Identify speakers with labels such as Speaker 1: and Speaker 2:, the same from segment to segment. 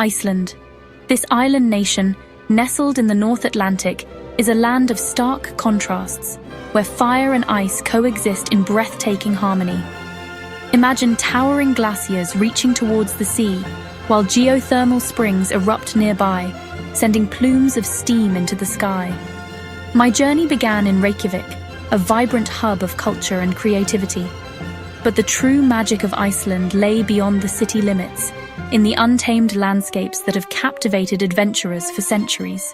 Speaker 1: Iceland. This island nation, nestled in the North Atlantic, is a land of stark contrasts, where fire and ice coexist in breathtaking harmony. Imagine towering glaciers reaching towards the sea, while geothermal springs erupt nearby, sending plumes of steam into the sky. My journey began in Reykjavik, a vibrant hub of culture and creativity. But the true magic of Iceland lay beyond the city limits, in the untamed landscapes that have captivated adventurers for centuries.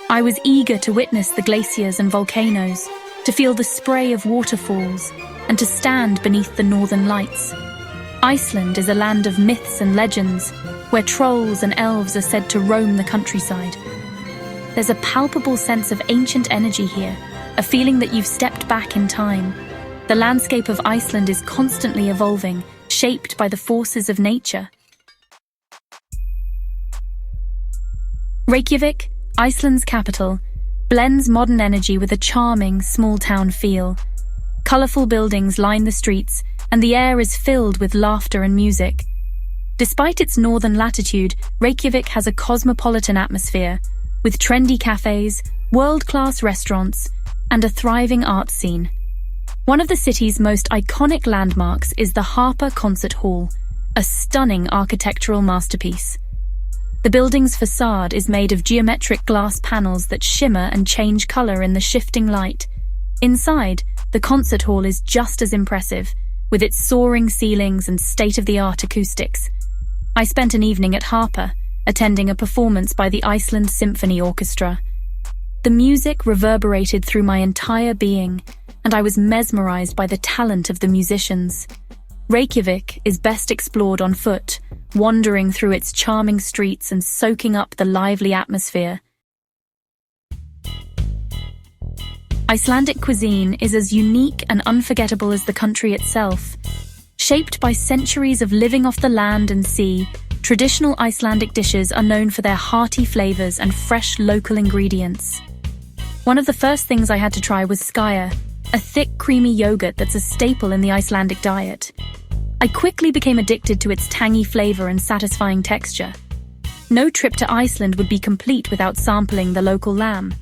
Speaker 1: I was eager to witness the glaciers and volcanoes, to feel the spray of waterfalls, and to stand beneath the northern lights. Iceland is a land of myths and legends, where trolls and elves are said to roam the countryside. There's a palpable sense of ancient energy here, a feeling that you've stepped back in time. The landscape of Iceland is constantly evolving, shaped by the forces of nature. Reykjavik, Iceland's capital, blends modern energy with a charming, small-town feel. Colourful buildings line the streets, and the air is filled with laughter and music. Despite its northern latitude, Reykjavik has a cosmopolitan atmosphere, with trendy cafes, world-class restaurants, and a thriving art scene. One of the city's most iconic landmarks is the Harpa Concert Hall, a stunning architectural masterpiece. The building's facade is made of geometric glass panels that shimmer and change color in the shifting light. Inside, the concert hall is just as impressive, with its soaring ceilings and state-of-the-art acoustics. I spent an evening at Harpa, attending a performance by the Iceland Symphony Orchestra. The music reverberated through my entire being, and I was mesmerized by the talent of the musicians. Reykjavik is best explored on foot, wandering through its charming streets and soaking up the lively atmosphere. Icelandic cuisine is as unique and unforgettable as the country itself. Shaped by centuries of living off the land and sea, traditional Icelandic dishes are known for their hearty flavors and fresh local ingredients. One of the first things I had to try was Skyr, a thick, creamy yogurt that's a staple in the Icelandic diet. I quickly became addicted to its tangy flavor and satisfying texture. No trip to Iceland would be complete without sampling the local lamb.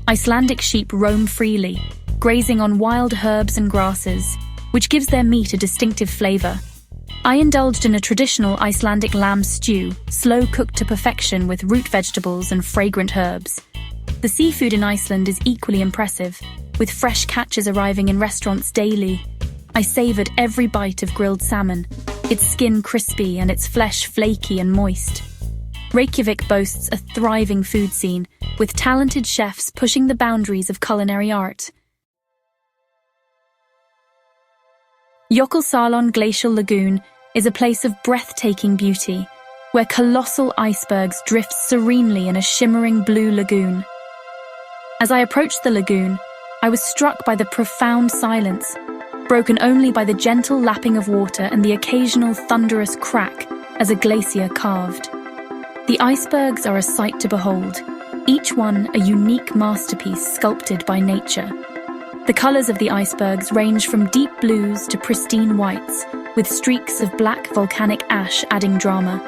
Speaker 1: Icelandic sheep roam freely, grazing on wild herbs and grasses, which gives their meat a distinctive flavor. I indulged in a traditional Icelandic lamb stew, slow-cooked to perfection with root vegetables and fragrant herbs. The seafood in Iceland is equally impressive, with fresh catches arriving in restaurants daily. I savored every bite of grilled salmon, its skin crispy and its flesh flaky and moist. Reykjavik boasts a thriving food scene, with talented chefs pushing the boundaries of culinary art. Jökulsárlón Glacial Lagoon is a place of breathtaking beauty, where colossal icebergs drift serenely in a shimmering blue lagoon. As I approached the lagoon, I was struck by the profound silence, broken only by the gentle lapping of water and the occasional thunderous crack as a glacier calved. The icebergs are a sight to behold, each one a unique masterpiece sculpted by nature. The colors of the icebergs range from deep blues to pristine whites, with streaks of black volcanic ash adding drama.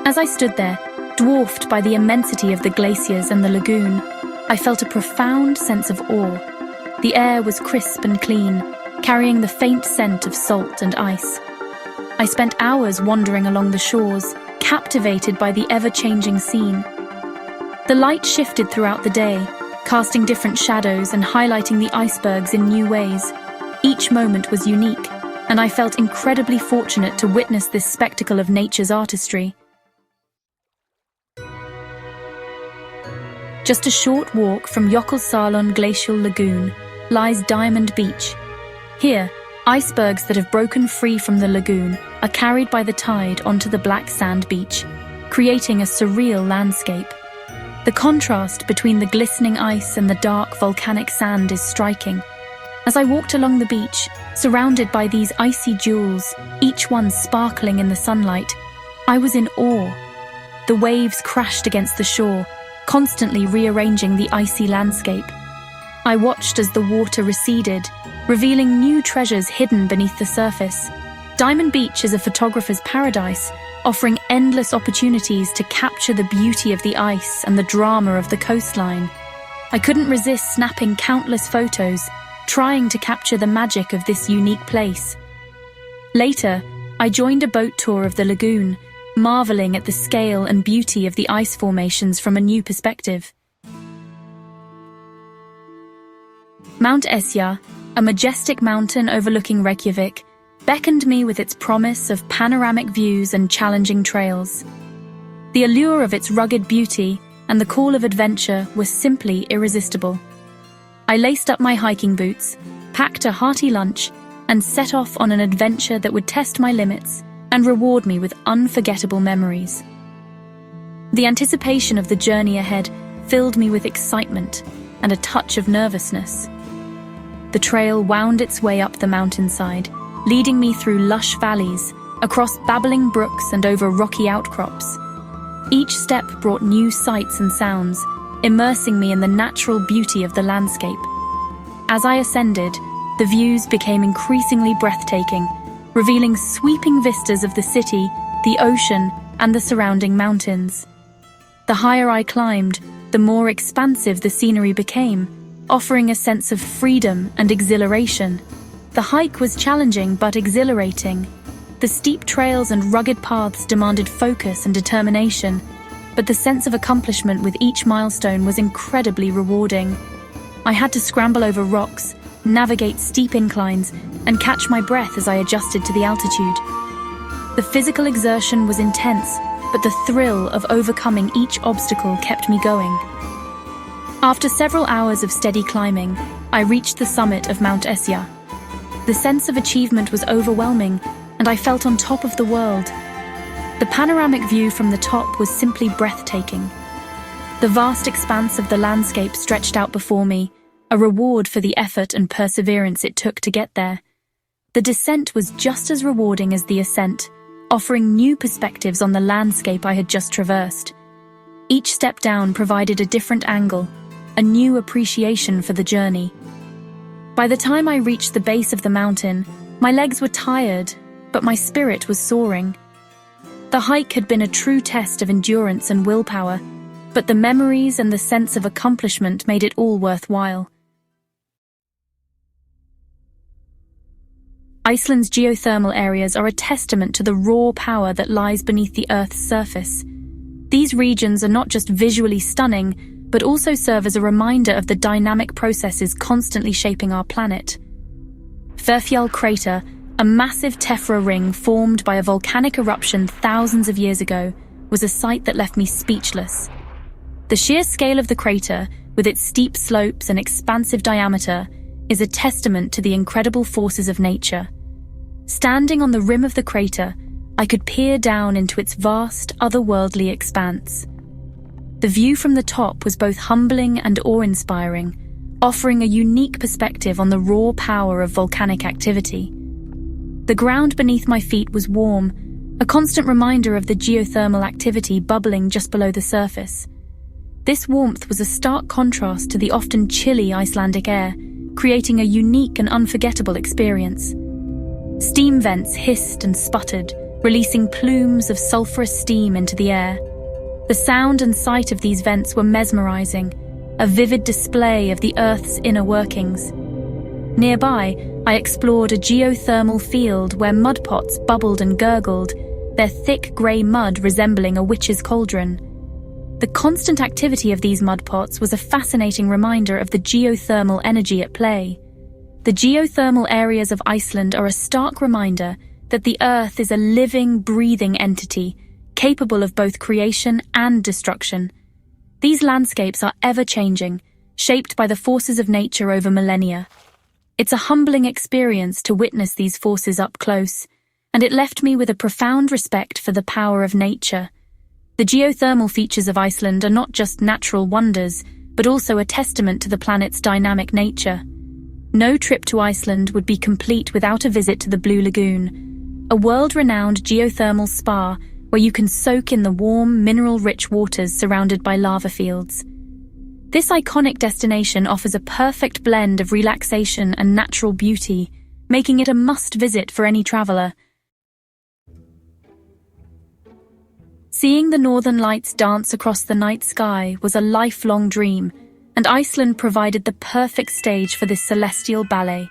Speaker 1: As I stood there, dwarfed by the immensity of the glaciers and the lagoon, I felt a profound sense of awe. The air was crisp and clean, carrying the faint scent of salt and ice. I spent hours wandering along the shores, captivated by the ever-changing scene. The light shifted throughout the day, casting different shadows and highlighting the icebergs in new ways. Each moment was unique, and I felt incredibly fortunate to witness this spectacle of nature's artistry. Just a short walk from Jökulsárlón Glacial Lagoon lies Diamond Beach. Here, icebergs that have broken free from the lagoon are carried by the tide onto the black sand beach, creating a surreal landscape. The contrast between the glistening ice and the dark volcanic sand is striking. As I walked along the beach, surrounded by these icy jewels, each one sparkling in the sunlight, I was in awe. The waves crashed against the shore, constantly rearranging the icy landscape. I watched as the water receded, revealing new treasures hidden beneath the surface. Diamond Beach is a photographer's paradise, offering endless opportunities to capture the beauty of the ice and the drama of the coastline. I couldn't resist snapping countless photos, trying to capture the magic of this unique place. Later, I joined a boat tour of the lagoon, marveling at the scale and beauty of the ice formations from a new perspective. Mount Esja, a majestic mountain overlooking Reykjavik, beckoned me with its promise of panoramic views and challenging trails. The allure of its rugged beauty and the call of adventure were simply irresistible. I laced up my hiking boots, packed a hearty lunch, and set off on an adventure that would test my limits and reward me with unforgettable memories. The anticipation of the journey ahead filled me with excitement and a touch of nervousness. The trail wound its way up the mountainside, leading me through lush valleys, across babbling brooks and over rocky outcrops. Each step brought new sights and sounds, immersing me in the natural beauty of the landscape. As I ascended, the views became increasingly breathtaking, revealing sweeping vistas of the city, the ocean, and the surrounding mountains. The higher I climbed, the more expansive the scenery became, offering a sense of freedom and exhilaration. The hike was challenging but exhilarating. The steep trails and rugged paths demanded focus and determination, but the sense of accomplishment with each milestone was incredibly rewarding. I had to scramble over rocks, navigate steep inclines, and catch my breath as I adjusted to the altitude. The physical exertion was intense, but the thrill of overcoming each obstacle kept me going. After several hours of steady climbing, I reached the summit of Mount Esja. The sense of achievement was overwhelming, and I felt on top of the world. The panoramic view from the top was simply breathtaking. The vast expanse of the landscape stretched out before me, a reward for the effort and perseverance it took to get there. The descent was just as rewarding as the ascent, offering new perspectives on the landscape I had just traversed. Each step down provided a different angle, a new appreciation for the journey. By the time I reached the base of the mountain, my legs were tired, but my spirit was soaring. The hike had been a true test of endurance and willpower, but the memories and the sense of accomplishment made it all worthwhile. Iceland's geothermal areas are a testament to the raw power that lies beneath the Earth's surface. These regions are not just visually stunning, but also serve as a reminder of the dynamic processes constantly shaping our planet. Hverfjall Crater, a massive tephra ring formed by a volcanic eruption thousands of years ago, was a sight that left me speechless. The sheer scale of the crater, with its steep slopes and expansive diameter, is a testament to the incredible forces of nature. Standing on the rim of the crater, I could peer down into its vast, otherworldly expanse. The view from the top was both humbling and awe-inspiring, offering a unique perspective on the raw power of volcanic activity. The ground beneath my feet was warm, a constant reminder of the geothermal activity bubbling just below the surface. This warmth was a stark contrast to the often chilly Icelandic air, creating a unique and unforgettable experience. Steam vents hissed and sputtered, releasing plumes of sulfurous steam into the air. The sound and sight of these vents were mesmerizing, a vivid display of the Earth's inner workings. Nearby, I explored a geothermal field where mud pots bubbled and gurgled, their thick grey mud resembling a witch's cauldron. The constant activity of these mud pots was a fascinating reminder of the geothermal energy at play. The geothermal areas of Iceland are a stark reminder that the Earth is a living, breathing entity, capable of both creation and destruction. These landscapes are ever-changing, shaped by the forces of nature over millennia. It's a humbling experience to witness these forces up close, and it left me with a profound respect for the power of nature. The geothermal features of Iceland are not just natural wonders, but also a testament to the planet's dynamic nature. No trip to Iceland would be complete without a visit to the Blue Lagoon, a world-renowned geothermal spa where you can soak in the warm, mineral-rich waters surrounded by lava fields. This iconic destination offers a perfect blend of relaxation and natural beauty, making it a must-visit for any traveler. Seeing the northern lights dance across the night sky was a lifelong dream, and Iceland provided the perfect stage for this celestial ballet.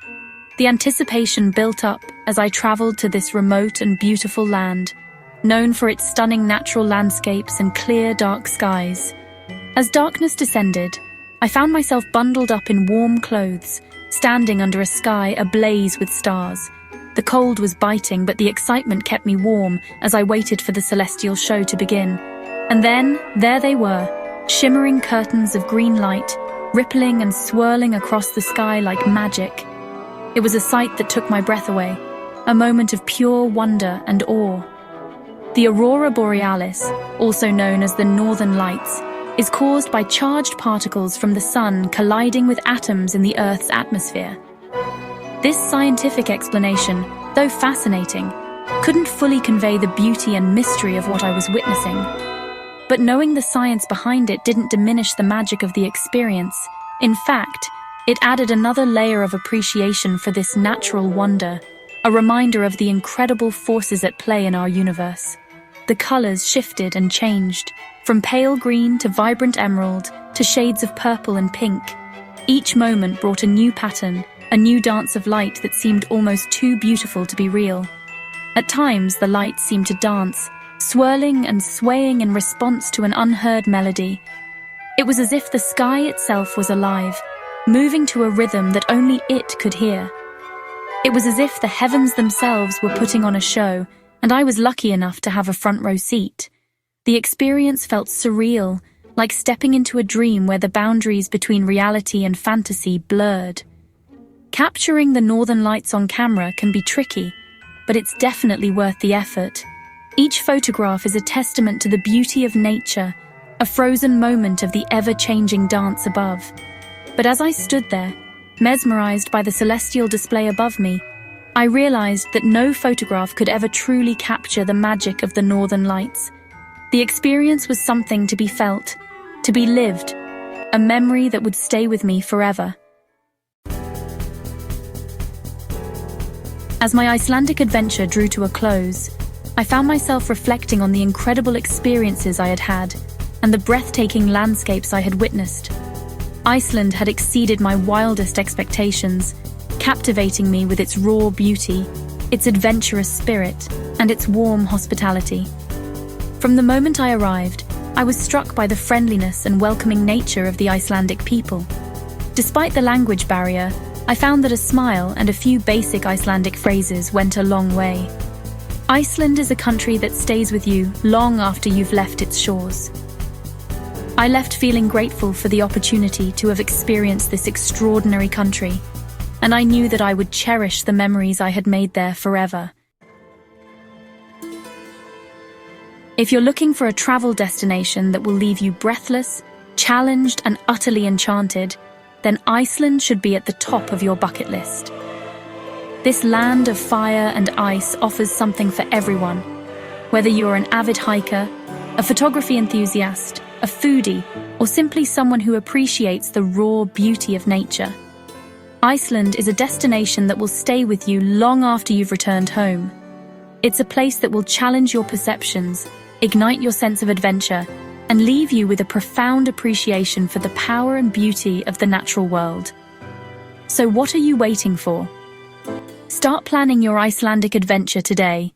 Speaker 1: The anticipation built up as I traveled to this remote and beautiful land, known for its stunning natural landscapes and clear, dark skies. As darkness descended, I found myself bundled up in warm clothes, standing under a sky ablaze with stars. The cold was biting, but the excitement kept me warm as I waited for the celestial show to begin. And then, there they were, shimmering curtains of green light, rippling and swirling across the sky like magic. It was a sight that took my breath away, a moment of pure wonder and awe. The aurora borealis, also known as the northern lights, is caused by charged particles from the sun colliding with atoms in the Earth's atmosphere. This scientific explanation, though fascinating, couldn't fully convey the beauty and mystery of what I was witnessing. But knowing the science behind it didn't diminish the magic of the experience. In fact, it added another layer of appreciation for this natural wonder, a reminder of the incredible forces at play in our universe. The colors shifted and changed, from pale green to vibrant emerald to shades of purple and pink. Each moment brought a new pattern, a new dance of light that seemed almost too beautiful to be real. At times, the lights seemed to dance, swirling and swaying in response to an unheard melody. It was as if the sky itself was alive, moving to a rhythm that only it could hear. It was as if the heavens themselves were putting on a show, and I was lucky enough to have a front row seat. The experience felt surreal, like stepping into a dream where the boundaries between reality and fantasy blurred. Capturing the northern lights on camera can be tricky, but it's definitely worth the effort. Each photograph is a testament to the beauty of nature, a frozen moment of the ever-changing dance above. But as I stood there, mesmerized by the celestial display above me, I realized that no photograph could ever truly capture the magic of the northern lights. The experience was something to be felt, to be lived, a memory that would stay with me forever. As my Icelandic adventure drew to a close, I found myself reflecting on the incredible experiences I had had and the breathtaking landscapes I had witnessed. Iceland had exceeded my wildest expectations, captivating me with its raw beauty, its adventurous spirit, and its warm hospitality. From the moment I arrived, I was struck by the friendliness and welcoming nature of the Icelandic people. Despite the language barrier, I found that a smile and a few basic Icelandic phrases went a long way. Iceland is a country that stays with you long after you've left its shores. I left feeling grateful for the opportunity to have experienced this extraordinary country, and I knew that I would cherish the memories I had made there forever. If you're looking for a travel destination that will leave you breathless, challenged, and utterly enchanted, then Iceland should be at the top of your bucket list. This land of fire and ice offers something for everyone. Whether you're an avid hiker, a photography enthusiast, a foodie, or simply someone who appreciates the raw beauty of nature, Iceland is a destination that will stay with you long after you've returned home. It's a place that will challenge your perceptions, ignite your sense of adventure, and leave you with a profound appreciation for the power and beauty of the natural world. So what are you waiting for? Start planning your Icelandic adventure today.